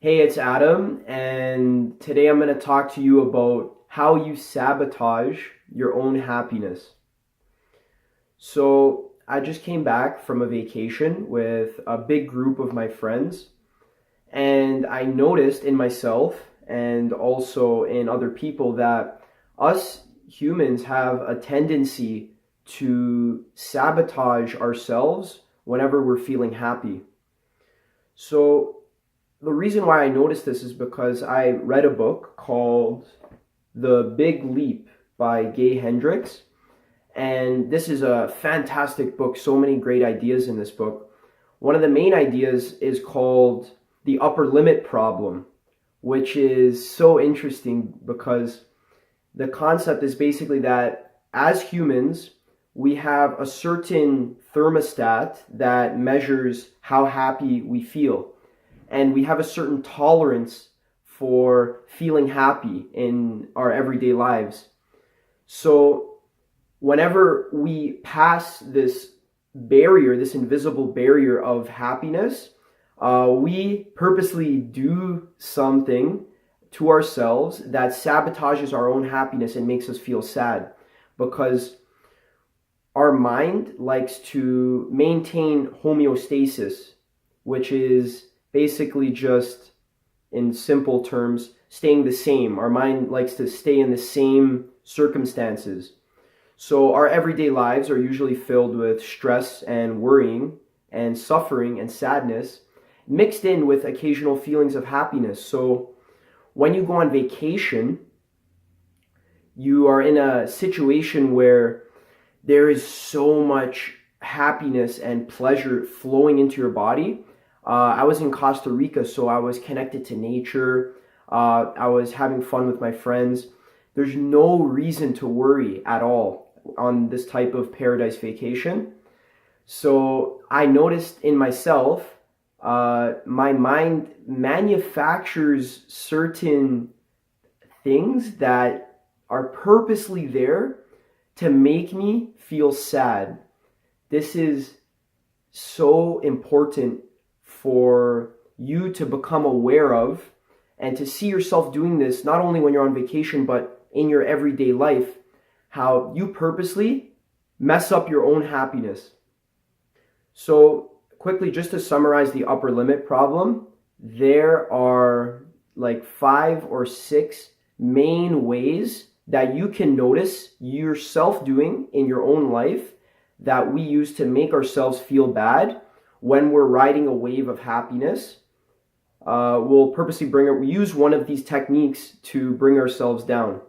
Hey, it's Adam, and today I'm going to talk to you about how you sabotage your own happiness. So, I just came back from a vacation with a big group of my friends, and I noticed in myself and also in other people that us humans have a tendency to sabotage ourselves whenever we're feeling happy. So, the reason why I noticed this is because I read a book called The Big Leap by Gay Hendricks. And this is a fantastic book, so many great ideas in this book. One of the main ideas is called the upper limit problem, which is so interesting because the concept is basically that as humans, we have a certain thermostat that measures how happy we feel. And we have a certain tolerance for feeling happy in our everyday lives. So whenever we pass this barrier, this invisible barrier of happiness, we purposely do something to ourselves that sabotages our own happiness and makes us feel sad, because our mind likes to maintain homeostasis, which is basically just, in simple terms, staying the same. Our mind likes to stay in the same circumstances. So our everyday lives are usually filled with stress and worrying and suffering and sadness, mixed in with occasional feelings of happiness. So when you go on vacation, you are in a situation where there is so much happiness and pleasure flowing into your body. I was in Costa Rica, so I was connected to nature. I was having fun with my friends. There's no reason to worry at all on this type of paradise vacation. So I noticed in myself, my mind manufactures certain things that are purposely there to make me feel sad. This is so important for you to become aware of and to see yourself doing this not only when you're on vacation but in your everyday life, how you purposely mess up your own happiness. So quickly, just to summarize the upper limit problem, there are like 5 or 6 main ways that you can notice yourself doing in your own life that we use to make ourselves feel bad when we're riding a wave of happiness. We'll purposely use one of these techniques to bring ourselves down.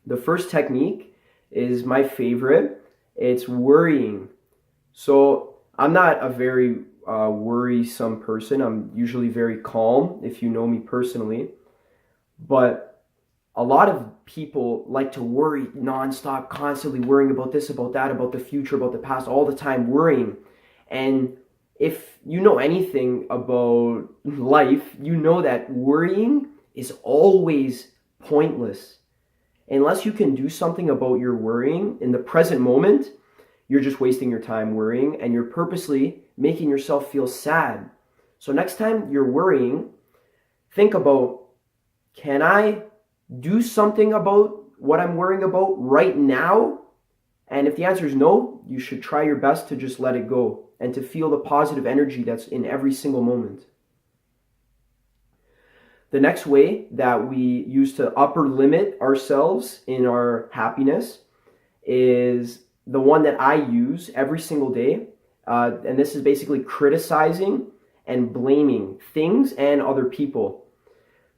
The first technique is my favorite. It's worrying. So I'm not a very worrisome person. I'm usually very calm, if you know me personally. But a lot of people like to worry nonstop, constantly worrying about this, about that, about the future, about the past, all the time worrying. And if you know anything about life, you know that worrying is always pointless. Unless you can do something about your worrying in the present moment, you're just wasting your time worrying and you're purposely making yourself feel sad. So next time you're worrying, think about, can I do something about what I'm worrying about right now? And if the answer is no, you should try your best to just let it go and to feel the positive energy that's in every single moment. The next way that we use to upper limit ourselves in our happiness is the one that I use every single day. And this is basically criticizing and blaming things and other people.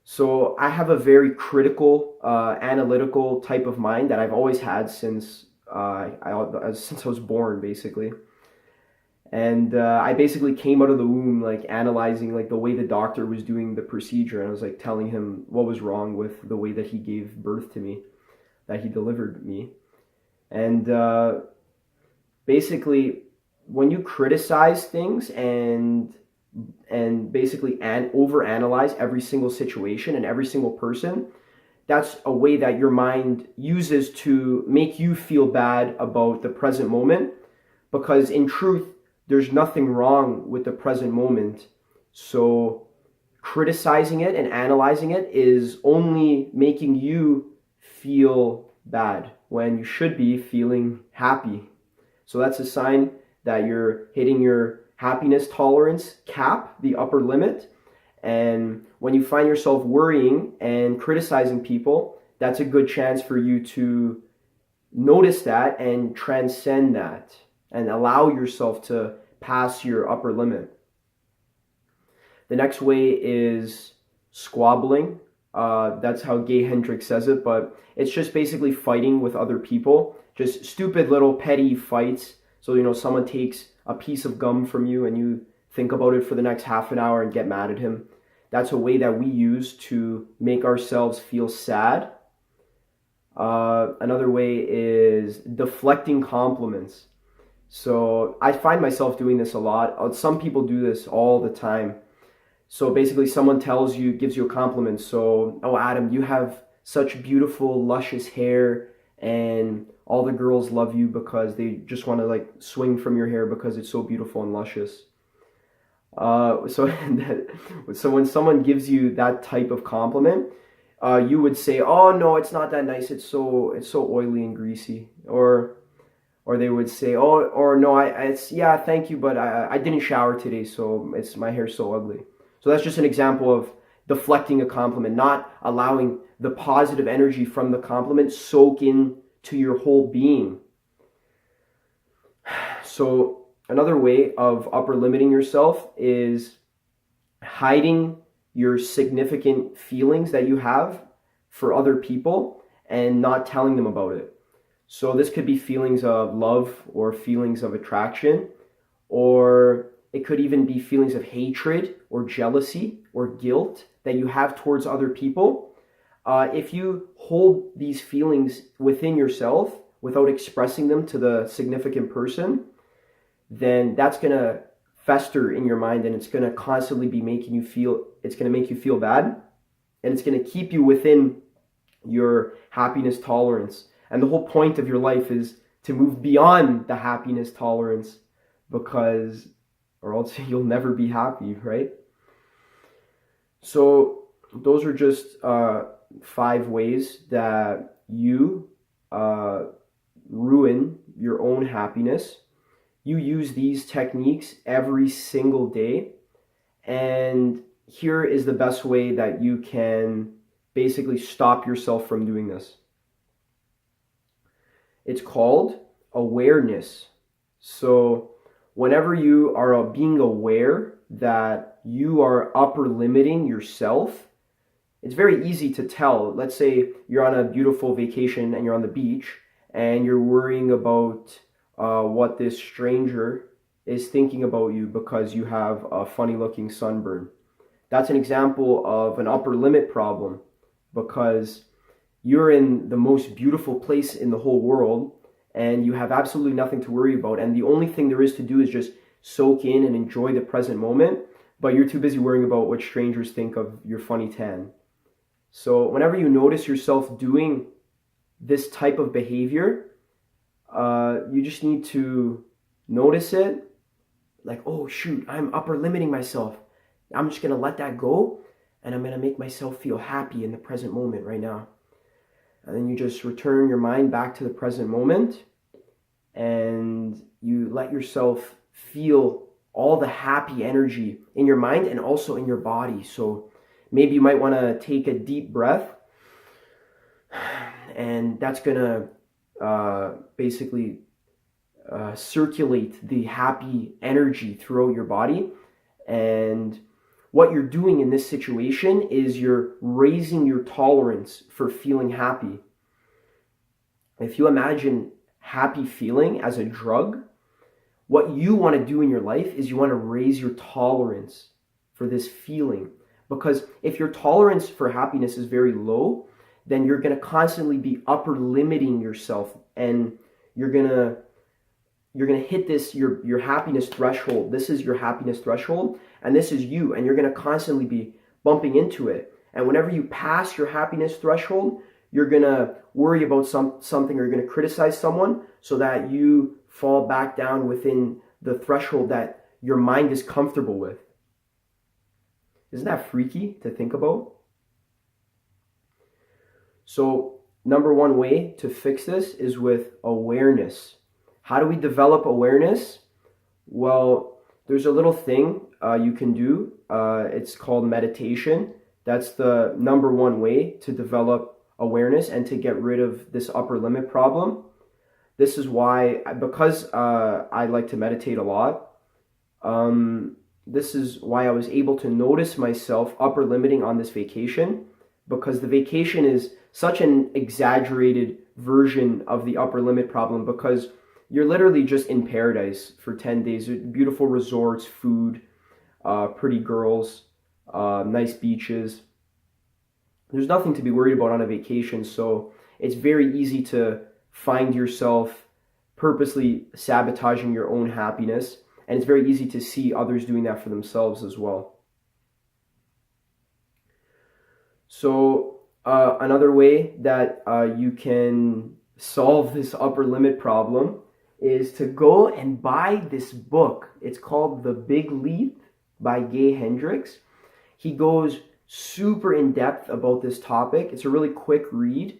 So I have a very critical, analytical type of mind that I've always had since I was born, basically. And I basically came out of the womb like analyzing like the way the doctor was doing the procedure, and I was like telling him what was wrong with the way that he gave birth to me, that he delivered me. And basically, when you criticize things and basically overanalyze every single situation and every single person, that's a way that your mind uses to make you feel bad about the present moment, because in truth, there's nothing wrong with the present moment. So criticizing it and analyzing it is only making you feel bad when you should be feeling happy. So that's a sign that you're hitting your happiness tolerance cap, the upper limit. And when you find yourself worrying and criticizing people, that's a good chance for you to notice that and transcend that and allow yourself to pass your upper limit. The next way is squabbling. That's how Gay Hendricks says it, but it's just basically fighting with other people. Just stupid little petty fights. So, someone takes a piece of gum from you and you think about it for the next half an hour and get mad at him. That's a way that we use to make ourselves feel sad. Another way is deflecting compliments. So I find myself doing this a lot. Some people do this all the time. So basically someone gives you a compliment. So, oh, Adam, you have such beautiful, luscious hair, and all the girls love you because they just want to swing from your hair because it's so beautiful and luscious. So when someone gives you that type of compliment, you would say, "Oh no, it's not that nice. It's so oily and greasy." Or they would say, "Oh, or no, yeah, thank you, but I didn't shower today, so my hair's so ugly." So that's just an example of deflecting a compliment, not allowing the positive energy from the compliment soak in to your whole being. So another way of upper limiting yourself is hiding your significant feelings that you have for other people and not telling them about it. So this could be feelings of love or feelings of attraction, or it could even be feelings of hatred or jealousy or guilt that you have towards other people. If you hold these feelings within yourself without expressing them to the significant person, then that's going to fester in your mind, and it's going to constantly be it's going to make you feel bad, and it's going to keep you within your happiness tolerance. And the whole point of your life is to move beyond the happiness tolerance, or else you'll never be happy, right? So those are just 5 ways that you ruin your own happiness. You use these techniques every single day, and here is the best way that you can basically stop yourself from doing this. It's called awareness. So whenever you are being aware that you are upper limiting yourself, it's very easy to tell. Let's say you're on a beautiful vacation and you're on the beach and you're worrying about what this stranger is thinking about you because you have a funny looking sunburn. That's an example of an upper limit problem, because you're in the most beautiful place in the whole world and you have absolutely nothing to worry about, and the only thing there is to do is just soak in and enjoy the present moment, but you're too busy worrying about what strangers think of your funny tan. So whenever you notice yourself doing this type of behavior, you just need to notice it, like, oh shoot, I'm upper limiting myself. I'm just going to let that go, and I'm going to make myself feel happy in the present moment right now. And then you just return your mind back to the present moment, and you let yourself feel all the happy energy in your mind and also in your body. So maybe you might want to take a deep breath, and that's going to basically circulate the happy energy throughout your body. And what you're doing in this situation is you're raising your tolerance for feeling happy. If you imagine happy feeling as a drug, what you want to do in your life is you want to raise your tolerance for this feeling. Because if your tolerance for happiness is very low, then you're going to constantly be upper limiting yourself, and you're going to hit this, your happiness threshold. This is your happiness threshold, and this is you, and you're going to constantly be bumping into it. And whenever you pass your happiness threshold, you're going to worry about something, or you're going to criticize someone, so that you fall back down within the threshold that your mind is comfortable with. Isn't that freaky to think about? So, number one way to fix this is with awareness. How do we develop awareness? Well, there's a little thing you can do. It's called meditation. That's the number one way to develop awareness and to get rid of this upper limit problem. This is why, because I like to meditate a lot, this is why I was able to notice myself upper limiting on this vacation, because the vacation is such an exaggerated version of the upper limit problem, because you're literally just in paradise for 10 days. Beautiful resorts, food, pretty girls, nice beaches. There's nothing to be worried about on a vacation, so it's very easy to find yourself purposely sabotaging your own happiness, and it's very easy to see others doing that for themselves as well. So another way that you can solve this upper limit problem is to go and buy this book. It's called The Big Leap by Gay Hendricks. He goes super in depth about this topic. It's a really quick read.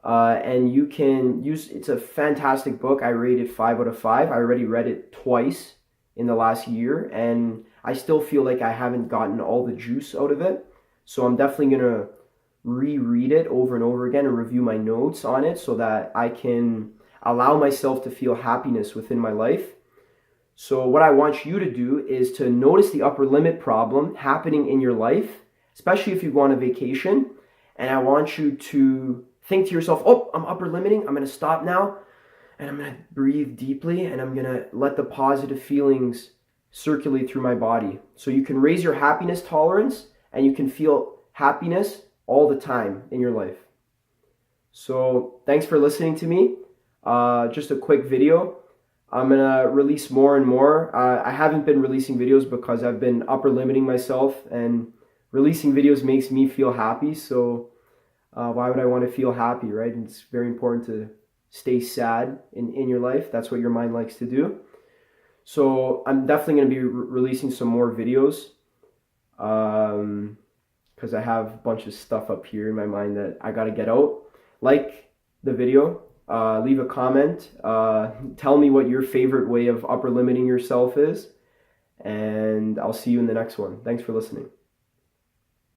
And you can use, it's a fantastic book. I rate it 5 out of 5. I already read it twice in the last year, and I still feel like I haven't gotten all the juice out of it. So I'm definitely going to reread it over and over again and review my notes on it so that I can allow myself to feel happiness within my life. So what I want you to do is to notice the upper limit problem happening in your life, especially if you go on a vacation, and I want you to think to yourself, oh, I'm upper limiting. I'm going to stop now, and I'm going to breathe deeply, and I'm going to let the positive feelings circulate through my body. So you can raise your happiness tolerance, and you can feel happiness all the time in your life. So thanks for listening to me. Just a quick video. I'm going to release more and more. I haven't been releasing videos because I've been upper limiting myself, and releasing videos makes me feel happy. So why would I want to feel happy, right? And it's very important to stay sad in your life. That's what your mind likes to do. So I'm definitely going to be releasing some more videos because I have a bunch of stuff up here in my mind that I got to get out. Like the video. Leave a comment. Tell me what your favorite way of upper limiting yourself is. And I'll see you in the next one. Thanks for listening.